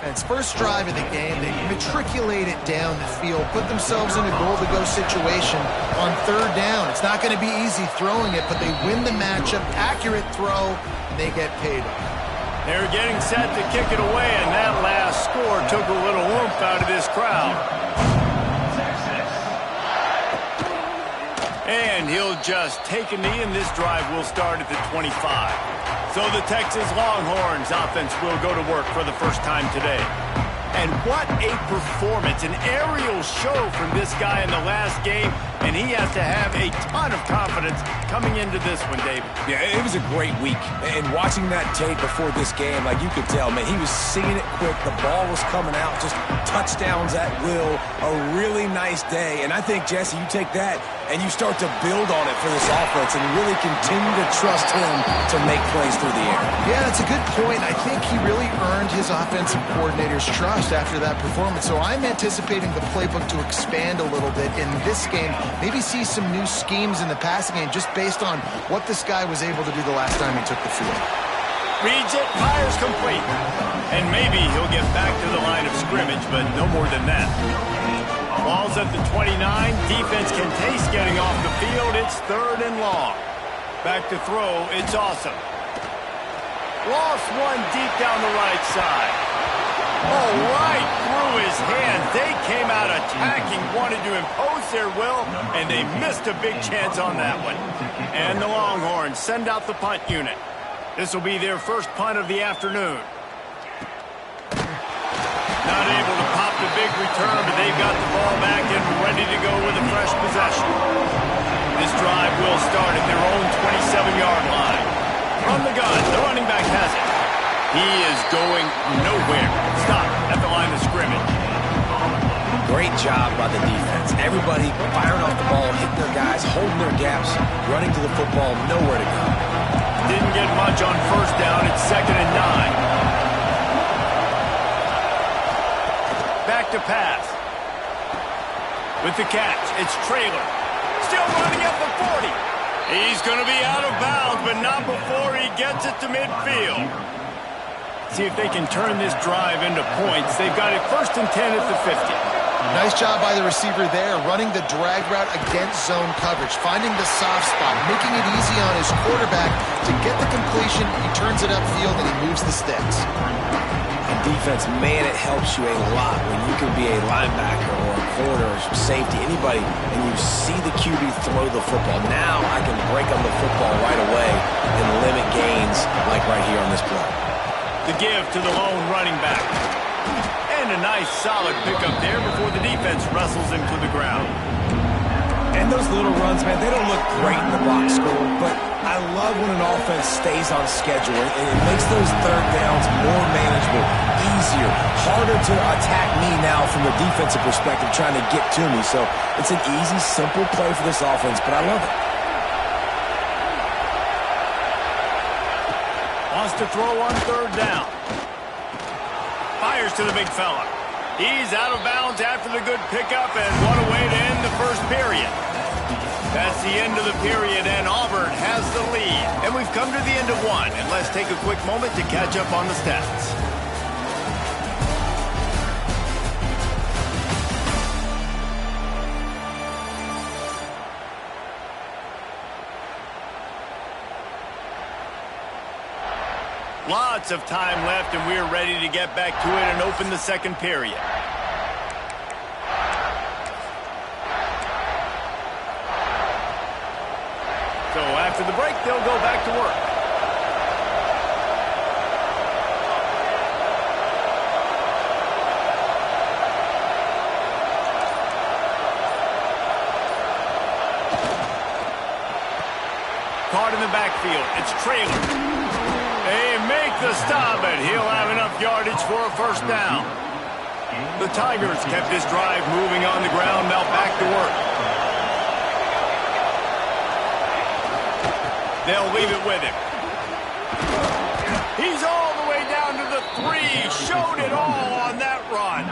It's first drive of the game. They matriculate it down the field, put themselves in a goal-to-go situation on third down. It's not going to be easy throwing it, but they win the matchup. Accurate throw, and they get paid off. They're getting set to kick it away, and that last score took a little oomph out of this crowd. And he'll just take a knee, and this drive will start at the 25. So the Texas Longhorns offense will go to work for the first time today. And what a performance, an aerial show from this guy in the last game, and he has to have a ton of confidence coming into this one, David. Yeah, it was a great week. And watching that tape before this game, like you could tell, man, he was seeing it quick. The ball was coming out, just touchdowns at will. A really nice day. And I think, Jesse, you take that and you start to build on it for this offense and really continue to trust him to make plays through the air. Yeah, that's a good point. I think he really earned his offensive coordinator's trust after that performance. So I'm anticipating the playbook to expand a little bit in this game. Maybe see some new schemes in the passing game just based on what this guy was able to do the last time he took the field. Reads it, fires complete. And maybe he'll get back to the line of scrimmage, but no more than that. Ball's at the 29. Defense can taste getting off the field. It's third and long. Back to throw. It's awesome. Lost one deep down the right side. Oh, right through his hands. They came out attacking, wanted to impose their will, and they missed a big chance on that one. And the Longhorns send out the punt unit. This will be their first punt of the afternoon. Not able to pop the big return, but they've got the ball back and ready to go with a fresh possession. This drive will start at their own 27-yard line. From the gun, the running back has it. He is going nowhere. Stop at the line of scrimmage. Great job by the defense. Everybody firing off the ball, hitting their guys, holding their gaps, running to the football, nowhere to go. Didn't get much on first down. It's 2nd and 9. Back to pass. With the catch, it's Traylor. Still running at the 40. He's going to be out of bounds, but not before he gets it to midfield. See if they can turn this drive into points. They've got it 1st and 10 at the 50. Nice job by the receiver there, running the drag route against zone coverage, finding the soft spot, making it easy on his quarterback to get the completion. He turns it upfield and he moves the sticks. And defense, man, it helps you a lot when you can be a linebacker or a corner or safety, anybody, and you see the QB throw the football. Now I can break on the football right away and limit gains like right here on this play. The give to the lone running back. And a nice solid pickup there before the defense wrestles him to the ground. And those little runs, man, they don't look great in the box score, but I love when an offense stays on schedule, and it makes those third downs more manageable, easier, harder to attack me now from the defensive perspective trying to get to me. So it's an easy, simple play for this offense, but I love it. Wants to throw on third down. Fires to the big fella. He's out of bounds after the good pickup, and what a way to end the first period. That's the end of the period, and Auburn has the lead. And we've come to the end of one, and let's take a quick moment to catch up on the stats. Lots of time left, and we're ready to get back to it and open the second period. So after the break, they'll go back to work. Caught in the backfield. It's Traylor. They make the stop, and he'll have enough yardage for a first down. The Tigers kept this drive moving on the ground. Now back to work. They'll leave it with him. He's all the way down to the 3. Showed it all on that run.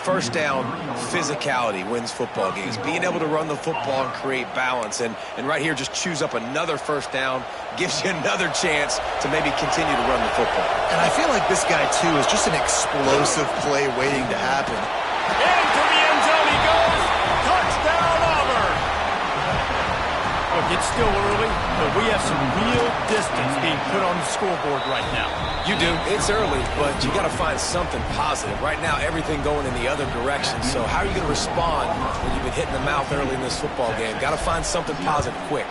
first down physicality wins football games. Being able to run the football and create balance. And right here, just choose up another first down, gives you another chance to maybe continue to run the football. And I feel like this guy, too, is just an explosive play waiting to happen. Into the end zone he goes. Touchdown, Auburn. Look, it's still early, but we have some real distance being put on the scoreboard right now. You do. It's early, but you got to find something positive. Right now, everything going in the other direction. So how are you going to respond when you've been hit in the mouth early in this football game? Got to find something positive quick.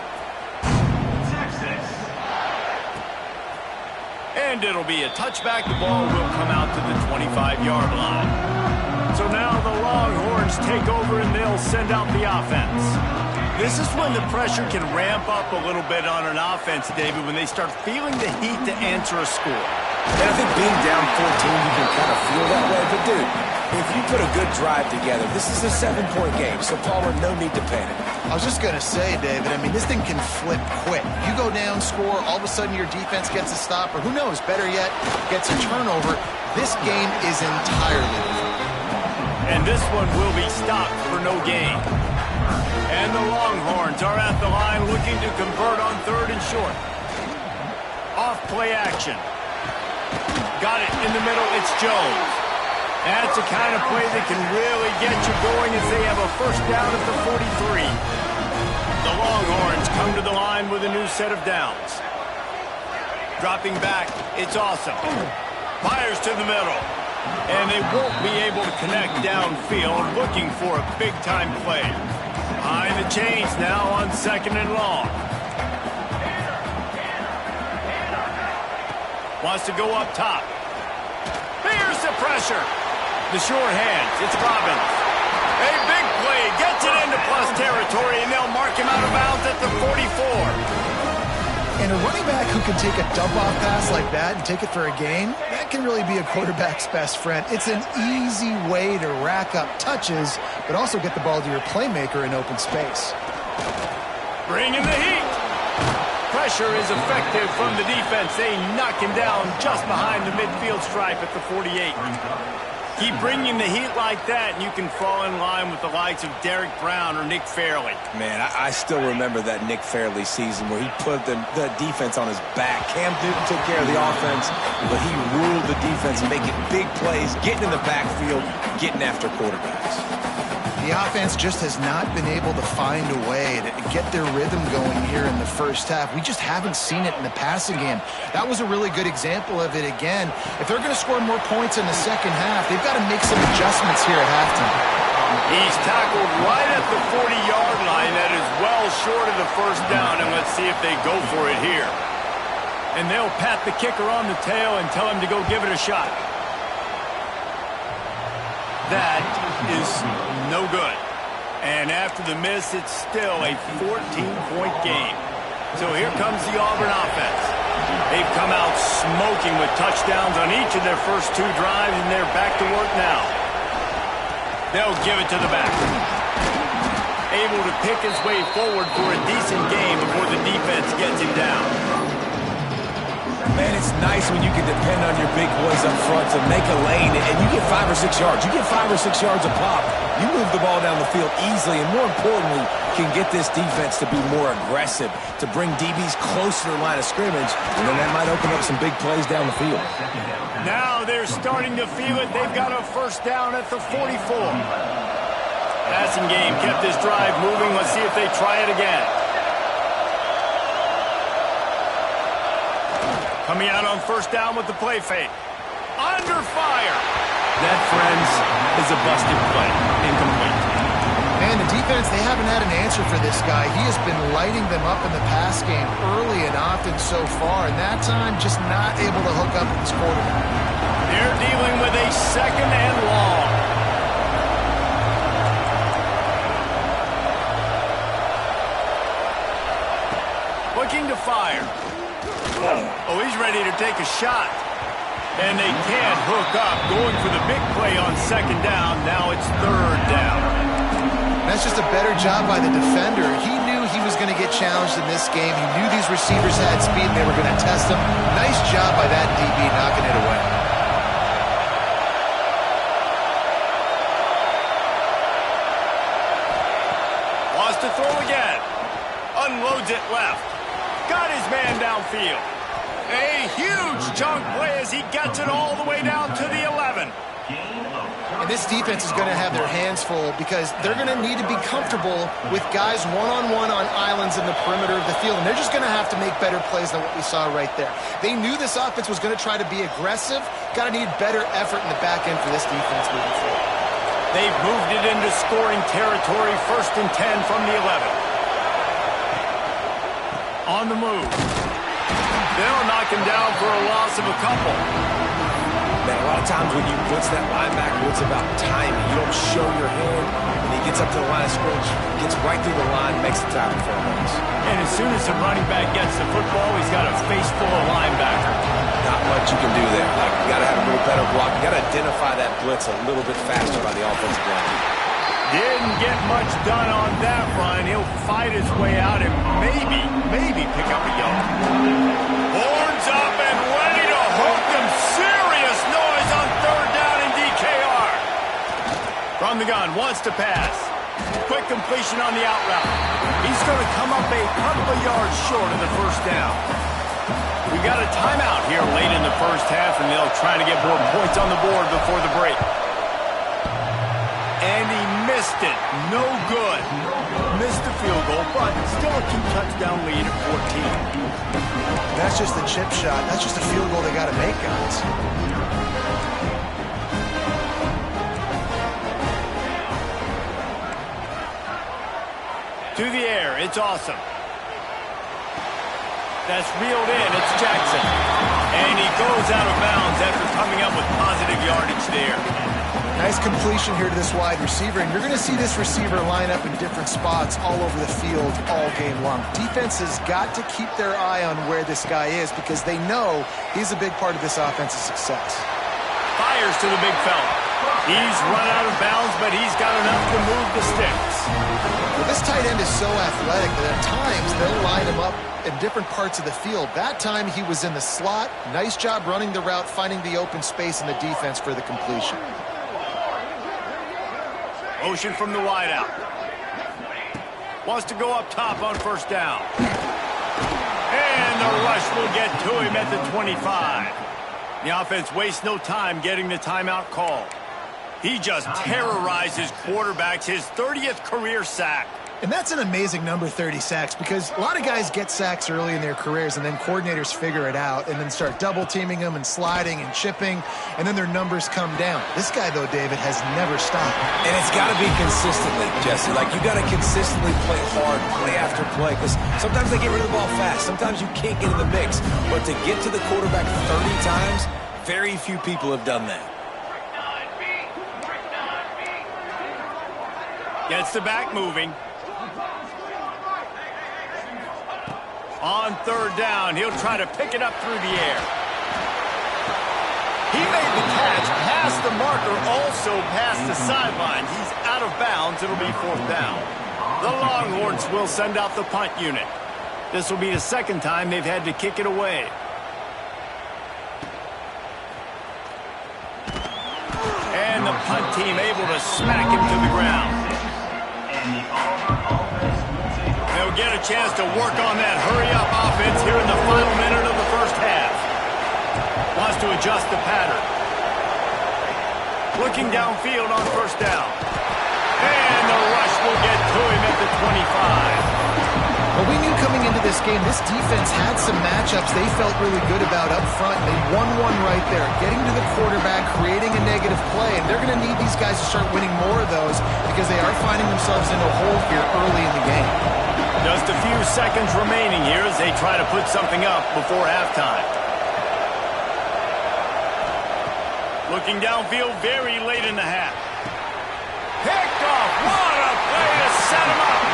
And it'll be a touchback. The ball will come out to the 25-yard line. So now the Longhorns take over and they'll send out the offense. This is when the pressure can ramp up a little bit on an offense, David, when they start feeling the heat to answer a score. And I think being down 14, you can kind of feel that way. But, dude, if you put a good drive together, this is a 7-point game. So, Palmer, no need to panic. I was just going to say, David, I mean, this thing can flip quick. You go down, score, all of a sudden your defense gets a stop, or who knows, better yet, gets a turnover. This game is entirely different. And this one will be stopped for no gain. And the Longhorns are at the line looking to convert on 3rd and short. Off play action. Got it in the middle. It's Jones. That's the kind of play that can really get you going as they have a first down at the 43. The Longhorns come to the line with a new set of downs. Dropping back. It's awesome. Fires to the middle. And they won't be able to connect downfield, looking for a big-time play. Behind the chains now on 2nd and long. Wants to go up top. Here's the pressure. The short hands. It's Robbins. A big play. Gets it into plus territory, and they'll mark him out of bounds at the 44. And a running back who can take a dump-off pass like that and take it for a gain, that can really be a quarterback's best friend. It's an easy way to rack up touches, but also get the ball to your playmaker in open space. Bringing the heat. Pressure is effective from the defense. They knock him down just behind the midfield stripe at the 48. Keep bringing the heat like that, and you can fall in line with the likes of Derek Brown or Nick Fairley. Man, I still remember that Nick Fairley season where he put the defense on his back. Cam Newton took care of the offense, but he ruled the defense, making big plays, getting in the backfield, getting after quarterbacks. The offense just has not been able to find a way to get their rhythm going here in the first half. We just haven't seen it in the passing game. That was a really good example of it again. If they're going to score more points in the second half, they've got to make some adjustments here at halftime. He's tackled right at the 40-yard line. That is well short of the first down, and let's see if they go for it here. And they'll pat the kicker on the tail and tell him to go give it a shot. That is no good. And after the miss, it's still a 14-point game. So here comes the Auburn offense. They've come out smoking with touchdowns on each of their first 2 drives, and they're back to work now. They'll give it to the back. Able to pick his way forward for a decent game before the defense gets him down. Man, it's nice when you can depend on your big boys up front to make a lane, and you get 5 or 6 yards. You get 5 or 6 yards a pop. You move the ball down the field easily, and more importantly, can get this defense to be more aggressive, to bring DBs closer to the line of scrimmage, and then that might open up some big plays down the field. Now they're starting to feel it. They've got a first down at the 44. Passing game kept this drive moving. Let's see if they try it again. Coming out on first down with the play fake. Under fire. That, friends, is a busted play. Incomplete. Man, the defense, they haven't had an answer for this guy. He has been lighting them up in the pass game early and often so far, and that time just not able to hook up with his quarterback. They're dealing with a 2nd and long. Looking to fire. Oh, he's ready to take a shot. And they can't hook up. Going for the big play on 2nd down. Now it's 3rd down. That's just a better job by the defender. He knew he was going to get challenged in this game. He knew these receivers had speed and they were going to test him. Nice job by that DB knocking it away. downfield. A huge chunk play as he gets it all the way down to the 11. And this defense is going to have their hands full because they're going to need to be comfortable with guys one-on-one on islands in the perimeter of the field, and they're just going to have to make better plays than what we saw right there. They knew this offense was going to try to be aggressive. Got to need better effort in the back end for this defense moving forward. They've moved it into scoring territory, 1st and 10 from the 11. On the move. They'll knock him down for a loss of a couple. Man, a lot of times when you blitz that linebacker, it's about timing. You don't show your hand, and he gets up to the line of scrimmage, gets right through the line, makes the tackle for a loss. And as soon as the running back gets the football, he's got a face full of linebacker. Not much you can do there. Like, you got to have a little better block. You got to identify that blitz a little bit faster by the offensive line. Didn't get much done on that run. He'll fight his way out and maybe pick up a yard. Horns up and ready to hook them. Serious noise on 3rd down in DKR. From the gun, wants to pass. Quick completion on the out route. He's going to come up a couple of yards short of the 1st down. We got a timeout here late in the 1st half, and they'll try to get more points on the board before the break. And he missed it. No good. Missed the field goal, but still a 2-touchdown lead at 14. That's just a chip shot. That's just a field goal they got to make, guys. To the air, it's Awesome. That's reeled in, it's Jackson. And he goes out of bounds after coming up with positive yardage there. Nice completion here to this wide receiver, and you're going to see this receiver line up in different spots all over the field all game long. Defense has got to keep their eye on where this guy is because they know he's a big part of this offense's success. Fires to the big fella. He's run out of bounds, but he's got enough to move the sticks. Well, this tight end is so athletic that at times they'll line him up in different parts of the field. That time he was in the slot. Nice job running the route, finding the open space in the defense for the completion. Motion from the wideout. Wants to go up top on 1st down. And the rush will get to him at the 25. The offense wastes no time getting the timeout call. He just terrorized his quarterbacks, his 30th career sack. And that's an amazing number, 30 sacks, because a lot of guys get sacks early in their careers, and then coordinators figure it out and then start double-teaming them and sliding and chipping, and then their numbers come down. This guy, though, David, has never stopped. And it's got to be consistently, Jesse. Like, you got to consistently play hard, play after play, because sometimes they get rid of the ball fast. Sometimes you can't get in the mix. But to get to the quarterback 30 times, very few people have done that. Gets the back moving. On 3rd down, he'll try to pick it up through the air. He made the catch, past the marker, also past the sideline. He's out of bounds. It'll be 4th down. The Longhorns will send out the punt unit. This will be the 2nd time they've had to kick it away. And the punt team able to smack him to the ground. They'll get a chance to work on that hurry-up offense here in the final minute of the 1st half. Wants to adjust the pattern. Looking downfield on 1st down. And the rush will get to him at the 25. Well, we knew coming into this game, this defense had some matchups they felt really good about up front. They won one right there, getting to the quarterback, creating a negative play, and they're going to need these guys to start winning more of those because they are finding themselves in a hole here early in the game. Just a few seconds remaining here as they try to put something up before halftime. Looking downfield very late in the half. Picked off. What a play to set him up.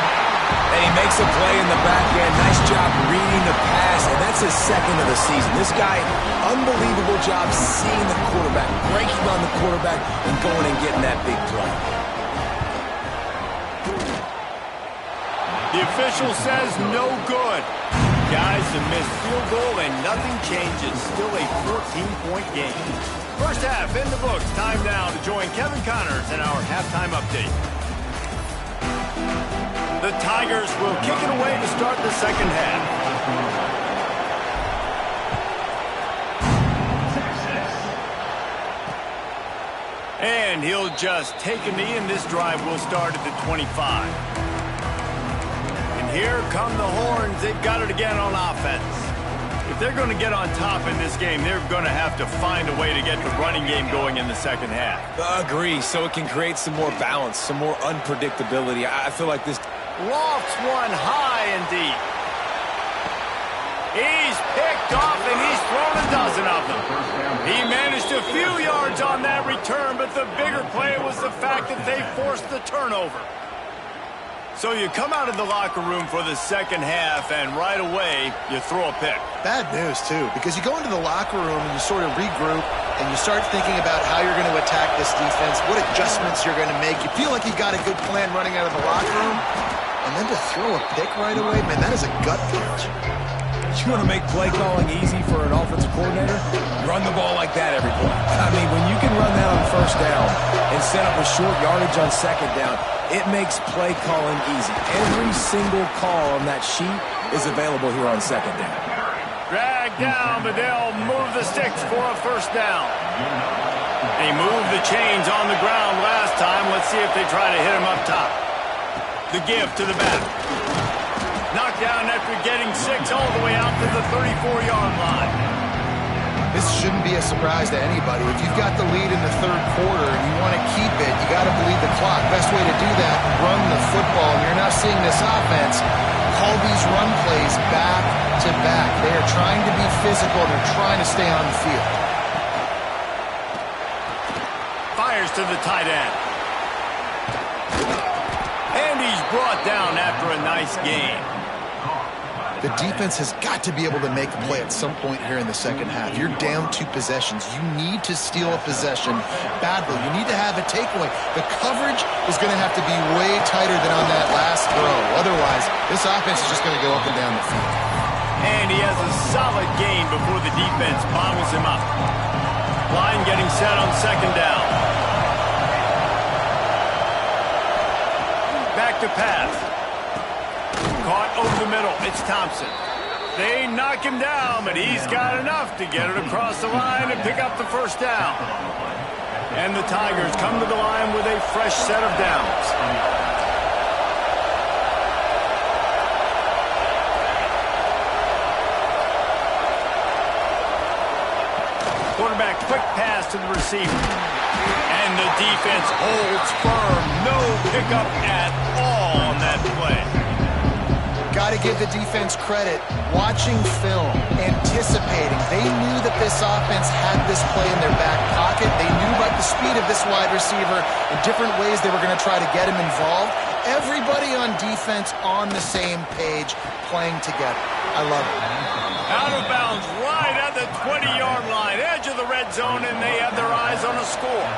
And he makes a play in the back end. Nice job reading the pass, and that's his 2nd of the season. This guy, unbelievable job seeing the quarterback, breaking on the quarterback, and going and getting that big play. The official says no good. Guys, a missed field goal, and nothing changes. Still a 14-point game. 1st half in the books. Time now to join Kevin Connors in our halftime update. The Tigers will kick it away to start the 2nd half. And he'll just take a knee, and this drive will start at the 25. And here come the horns. They've got it again on offense. If they're going to get on top in this game, they're going to have to find a way to get the running game going in the second half. Agree, so it can create some more balance, some more unpredictability. I feel like this... Lofts one high and deep. He's picked off, and he's thrown a dozen of them. He managed a few yards on that return, but the bigger play was the fact that they forced the turnover. So you come out of the locker room for the second half, and right away, you throw a pick. Bad news, too, because you go into the locker room and you sort of regroup, and you start thinking about how you're going to attack this defense, what adjustments you're going to make. You feel like you got a good plan running out of the locker room, and then to throw a pick right away, man, that is a gut punch. You want to make play calling easy for an offensive coordinator? Run the ball like that every play. I mean, when you can run that on first down and set up a short yardage on second down, it makes play calling easy. Every single call on that sheet is available here on second down. Drag down, but they'll move the sticks for a first down. They moved the chains on the ground last time. Let's see if they try to hit him up top. The give to the back. Knocked down after getting 6 all the way out to the 34-yard line. This shouldn't be a surprise to anybody. If you've got the lead in the third quarter and you want to keep it, you got to bleed the clock. Best way to do that, run the football. And you're now seeing this offense call these run plays back to back. They are trying to be physical. They're trying to stay on the field. Fires to the tight end. And he's brought down after a nice game. The defense has got to be able to make a play at some point here in the second half. You're down 2 possessions. You need to steal a possession badly. You need to have a takeaway. The coverage is going to have to be way tighter than on that last throw. Otherwise, this offense is just going to go up and down the field. And he has a solid gain before the defense bottles him up. Line getting set on second down. Back to pass. Caught over the middle. It's Thompson. They knock him down, but he's got enough to get it across the line and pick up the first down. And the Tigers come to the line with a fresh set of downs. Quarterback, quick pass to the receiver. And the defense holds firm. No pickup at all on that play. Got to give the defense credit. Watching film, anticipating. They knew that this offense had this play in their back pocket. They knew about the speed of this wide receiver in different ways they were going to try to get him involved. Everybody on defense on the same page, playing together. I love it. Out of bounds, right at the 20-yard line, edge of the red zone, and they had their eyes on a score.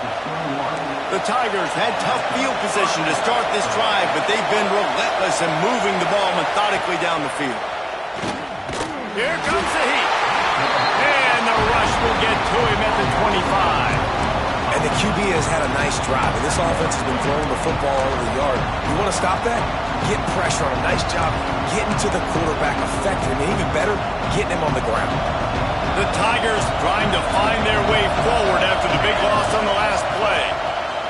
The Tigers had tough field position to start this drive, but they've been relentless in moving the ball methodically down the field. Here comes the heat. And the rush will get to him at the 25. And the QB has had a nice drive, and this offense has been throwing the football over the yard. You want to stop that? Get pressure on him. Nice job getting to the quarterback effectively, and even better, getting him on the ground. The Tigers trying to find their way forward after the big loss on the last play.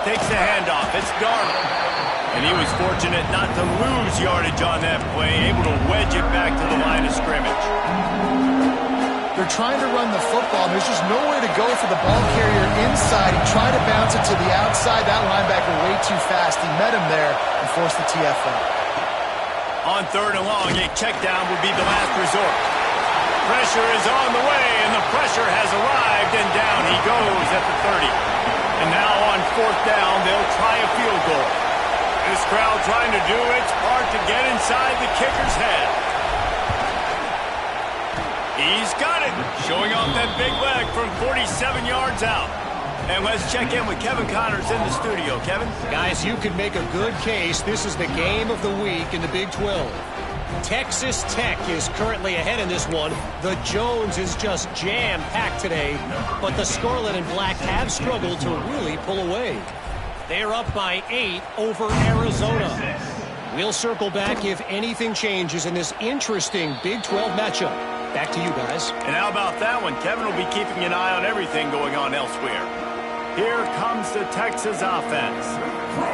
Takes the handoff. It's Darnold. And he was fortunate not to lose yardage on that play, able to wedge it back to the line of scrimmage. They're trying to run the football. There's just nowhere to go for the ball carrier inside. He tried to bounce it to the outside. That linebacker way too fast. He met him there and forced the TFL. On third and long, a check down would be the last resort. Pressure is on the way, and the pressure has arrived, and down he goes at the 30. And now on fourth down, they'll try a field goal. This crowd trying to do its part to get inside the kicker's head. He's got it, showing off that big leg from 47 yards out. And let's check in with Kevin Connors in the studio. Kevin? Guys, you could make a good case. This is the game of the week in the Big 12. Texas Tech is currently ahead in this one. The Jones is just jam-packed today, but the Scarlet and Black have struggled to really pull away. They're up by 8 over Arizona. We'll circle back if anything changes in this interesting Big 12 matchup. Back to you guys. And how about that one? Kevin will be keeping an eye on everything going on elsewhere. Here comes the Texas offense.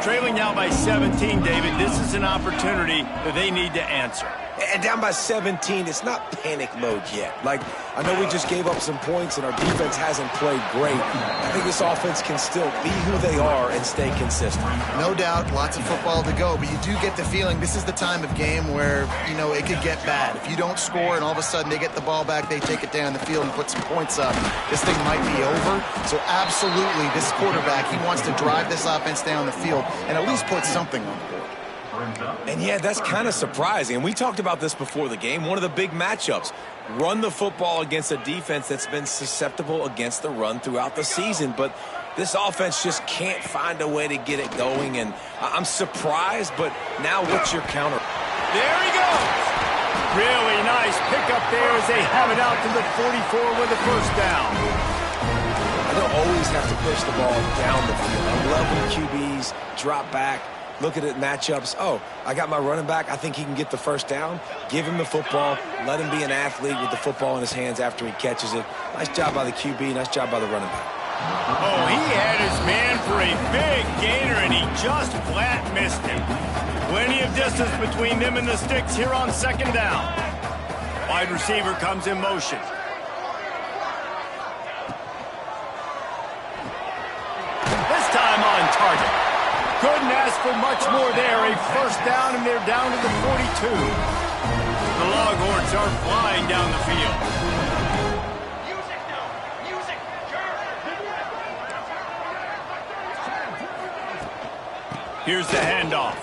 Trailing now by 17, David. This is an opportunity that they need to answer. And down by 17, it's not panic mode yet. Like, I know we just gave up some points and our defense hasn't played great. I think this offense can still be who they are and stay consistent. No doubt, lots of football to go, but you do get the feeling this is the time of game where, you know, it could get bad. If you don't score and all of a sudden they get the ball back, they take it down the field and put some points up, this thing might be over. So absolutely, this quarterback, he wants to drive this offense down the field and at least put something on the board. And yeah, that's kind of surprising. And we talked about this before the game. One of the big matchups. Run the football against a defense that's been susceptible against the run throughout the season. But this offense just can't find a way to get it going. And I'm surprised, but now what's your counter? There he goes. Really nice pickup there as they have it out to the 44 with a first down. I don't always have to push the ball down the field. I love when QBs drop back. Look at it, matchups. Oh, I got my running back. I think he can get the first down. Give him the football. Let him be an athlete with the football in his hands after he catches it. Nice job by the QB. Nice job by the running back. Oh, he had his man for a big gainer, and he just flat missed him. Plenty of distance between them and the sticks here on second down. Wide receiver comes in motion. This time on target. Couldn't ask for much more there. A first down, and they're down to the 42. The Longhorns are flying down the field. Here's the handoff.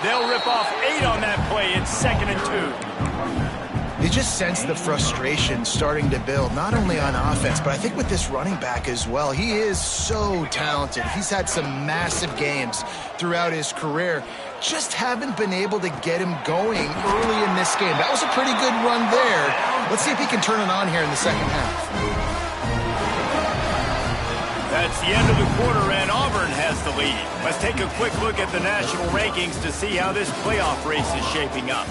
They'll rip off 8 on that play. It's 2nd and 2. You just sense the frustration starting to build, not only on offense, but I think with this running back as well. He is so talented. He's had some massive games throughout his career. Just haven't been able to get him going early in this game. That was a pretty good run there. Let's see if he can turn it on here in the second half. That's the end of the quarter, and Auburn has the lead. Let's take a quick look at the national rankings to see how this playoff race is shaping up.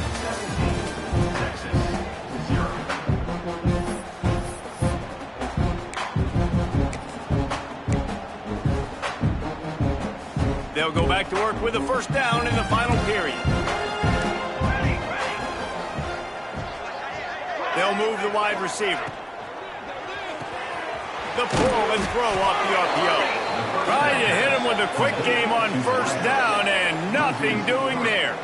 They'll go back to work with a first down in the final period. They'll move the wide receiver. The pull and throw off the RPO. Trying to hit him with a quick game on first down, and nothing doing there.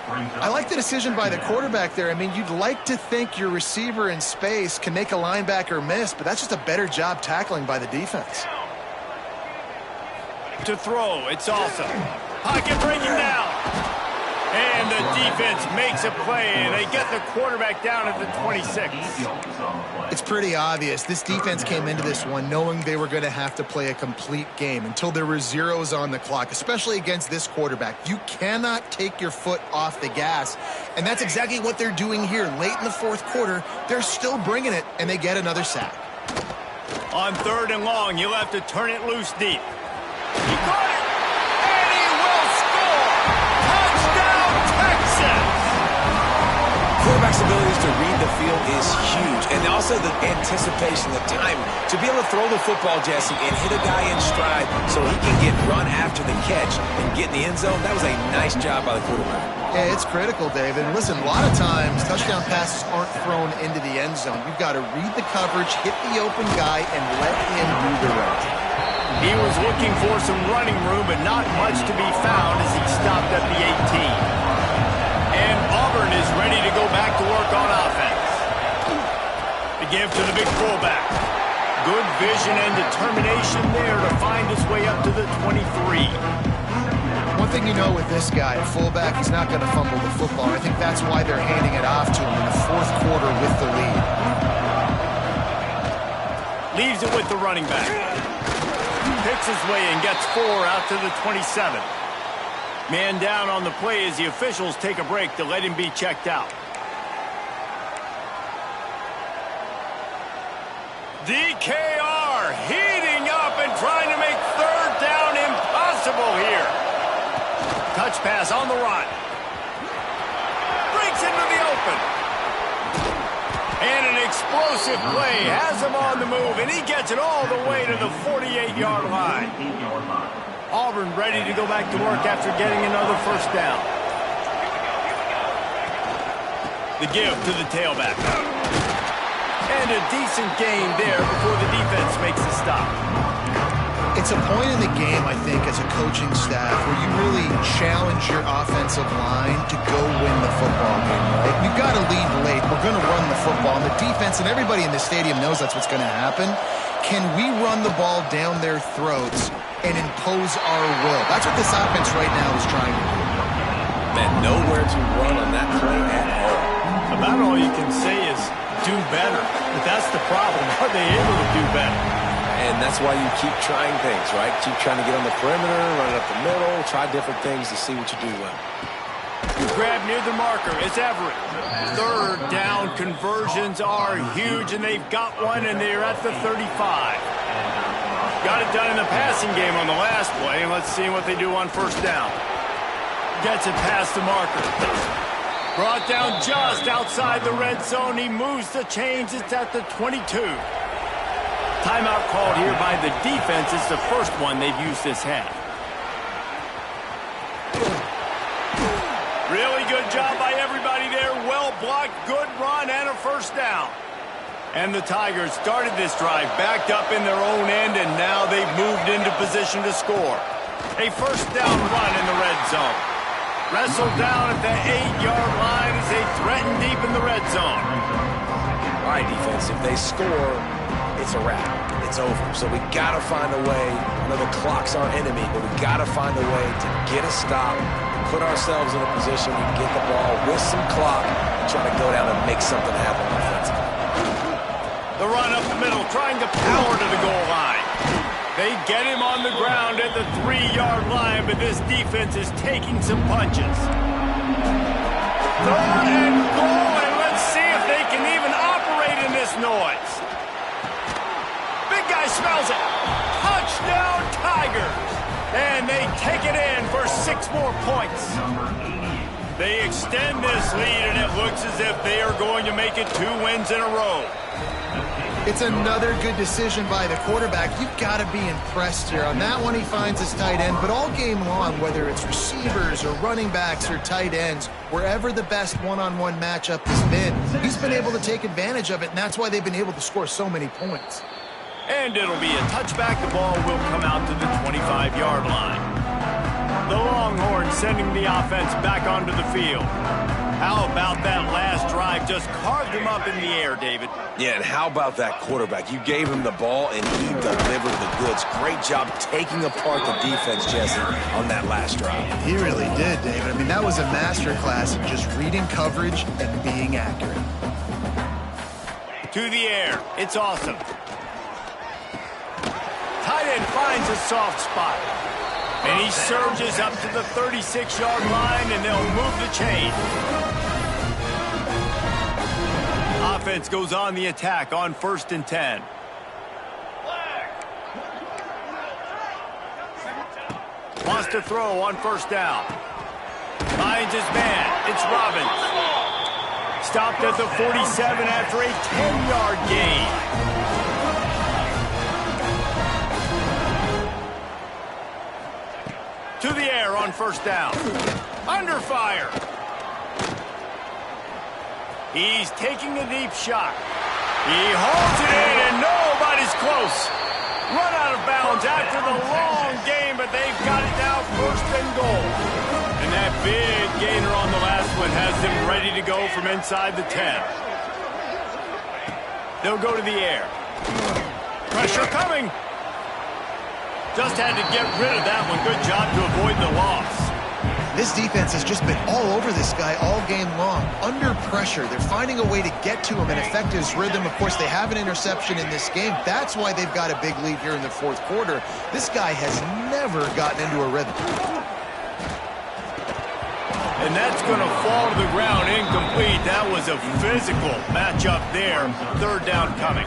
I like the decision by the quarterback there. I mean, you'd like to think your receiver in space can make a linebacker miss, but that's just a better job tackling by the defense. To throw, it's awesome. Pocket breaking down. And the defense makes a play, and they get the quarterback down at the 26. It's pretty obvious. This defense came into this one knowing they were going to have to play a complete game until there were zeros on the clock, especially against this quarterback. You cannot take your foot off the gas, and that's exactly what they're doing here. Late in the fourth quarter, they're still bringing it, and they get another sack. On 3rd and long, you'll have to turn it loose deep. He caught it, and he will score! Touchdown, Texas! Quarterback's abilities to read the field is huge, and also the anticipation, the time to be able to throw the football, Jesse, and hit a guy in stride so he can get run after the catch and get in the end zone. That was a nice job by the quarterback. Yeah, it's critical, David. And listen, a lot of times touchdown passes aren't thrown into the end zone. You've got to read the coverage, hit the open guy, and let him do the rest. He was looking for some running room, but not much to be found as he stopped at the 18. And Auburn is ready to go back to work on offense. The give to the big fullback. Good vision and determination there to find his way up to the 23. One thing you know with this guy, at fullback, he's not going to fumble the football. I think that's why they're handing it off to him in the fourth quarter with the lead. Leaves it with the running back. Picks his way and gets 4 out to the 27. Man down on the play as the officials take a break to let him be checked out. DKR heating up and trying to make 3rd down impossible here. Touch pass on the run. Breaks into the open. And an explosive play has him on the move, and he gets it all the way to the 48-yard line. Auburn ready to go back to work after getting another first down. The give to the tailback. And a decent gain there before the defense makes the stop. It's a point in the game, I think, as a coaching staff where you really challenge your offensive line to go win the football game, right? You've got to lead late. We're going to run the football. And the defense and everybody in the stadium knows that's what's going to happen. Can we run the ball down their throats and impose our will? That's what this offense right now is trying to do. Man, nowhere to run on that play at all. About all you can say is do better. But that's the problem. Are they able to do better? And that's why you keep trying things, right? Keep trying to get on the perimeter, run it up the middle, try different things to see what you do well. Grab near the marker. It's Everett. Third down conversions are huge, and they've got one, and they're at the 35. Got it done in the passing game on the last play, and let's see what they do on first down. Gets it past the marker. Brought down just outside the red zone. He moves the chains. It's at the 22. Timeout called here by the defense. It's the first one they've used this half. Really good job by everybody there. Well blocked, good run, and a first down. And the Tigers started this drive backed up in their own end, and now they've moved into position to score. A first down run in the red zone. Wrestled down at the 8-yard line as they threaten deep in the red zone. All right, defense, if they score, it's a wrap. It's over. So we got to find a way. I know the clock's our enemy, but we got to find a way to get a stop, put ourselves in a position to get the ball with some clock and try to go down and make something happen offensively. The run up the middle, trying to power to the goal line. They get him on the ground at the 3-yard line, but this defense is taking some punches. Third and goal, and let's see if they can even operate in this noise. Big guy smells it. Touchdown, Tigers. And they take it in for 6 more points. They extend this lead, and it looks as if they are going to make it 2 wins in a row. It's another good decision by the quarterback. You've got to be impressed here. On that one, he finds his tight end, but all game long, whether it's receivers or running backs or tight ends, wherever the best one-on-one matchup has been, he's been able to take advantage of it, and that's why they've been able to score so many points. And it'll be a touchback. The ball will come out to the 25-yard line. The Longhorns sending the offense back onto the field. How about that last drive? Just carved him up in the air, David. Yeah, and how about that quarterback? You gave him the ball, and he delivered the goods. Great job taking apart the defense, Jesse, on that last drive. He really did, David. I mean, that was a masterclass in just reading coverage and being accurate. To the air. It's awesome. Tight end finds a soft spot. And he surges up to the 36-yard line, and they'll move the chain. Offense goes on the attack on 1st and 10. Wants to throw on 1st down. Finds his man. It's Robbins. Stopped at the 47 after a 10-yard gain. To the air on 1st down. Under fire. He's taking a deep shot. He holds it in, and nobody's close. Run out of bounds after the long game, but they've got it now 1st and goal. And that big gainer on the last one has them ready to go from inside the 10. They'll go to the air. Pressure coming. Just had to get rid of that one. Good job to avoid the loss. This defense has just been all over this guy all game long. Under pressure, they're finding a way to get to him and affect his rhythm. Of course, they have an interception in this game. That's why they've got a big lead here in the 4th quarter. This guy has never gotten into a rhythm. And that's going to fall to the ground incomplete. That was a physical matchup there. 3rd down coming.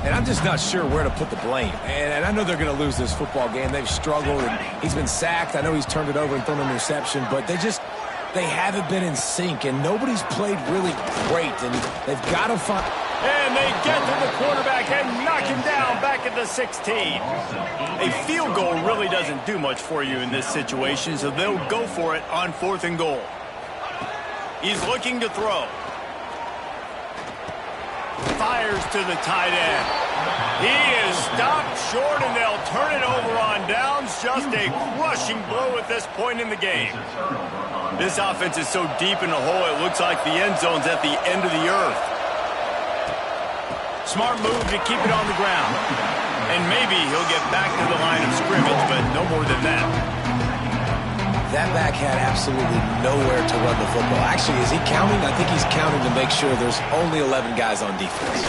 And I'm just not sure where to put the blame. And I know they're going to lose this football game. They've struggled, and he's been sacked. I know he's turned it over and thrown an interception, but they They haven't been in sync, and nobody's played really great, and they've got to find... And they get to the quarterback and knock him down back at the 16. A field goal really doesn't do much for you in this situation, so they'll go for it on 4th and goal. He's looking to throw. Fires to the tight end. He is stopped short, and they'll turn it over on downs. Just a crushing blow at this point in the game. This offense is so deep in the hole, it looks like the end zone's at the end of the earth. Smart move to keep it on the ground. And maybe he'll get back to the line of scrimmage, but no more than that. That back had absolutely nowhere to run the football. Actually, is he counting? I think he's counting to make sure there's only 11 guys on defense.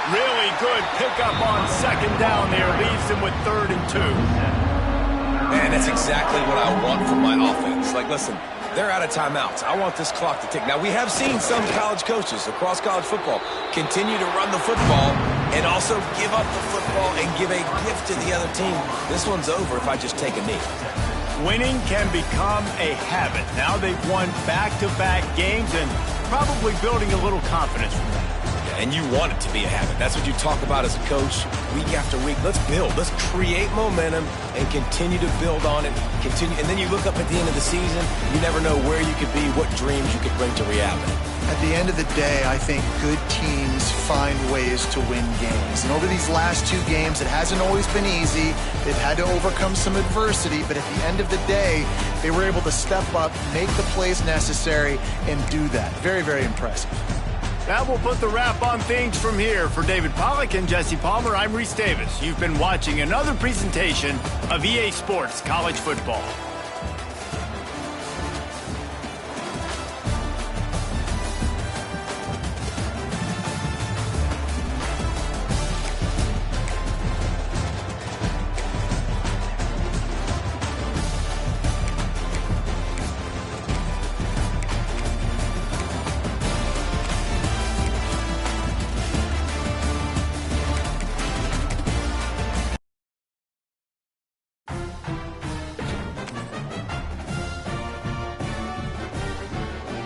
Really good pickup on 2nd down there. Leaves them with 3rd and 2. Man, that's exactly what I want from my offense. Like, listen, they're out of timeouts. I want this clock to tick. Now, we have seen some college coaches across college football continue to run the football and also give up the football and give a gift to the other team. This one's over if I just take a knee. Winning can become a habit. Now they've won back-to-back games and probably building a little confidence from that. And you want it to be a habit. That's what you talk about as a coach week after week. Let's build. Let's create momentum and continue to build on it. Continue, and then you look up at the end of the season, you never know where you could be, what dreams you could bring to reality. At the end of the day, I think good teams find ways to win games. And over these last 2 games, it hasn't always been easy. They've had to overcome some adversity, but at the end of the day, they were able to step up, make the plays necessary, and do that. Very, very impressive. That will put the wrap on things from here. For David Pollack and Jesse Palmer, I'm Reese Davis. You've been watching another presentation of EA Sports College Football.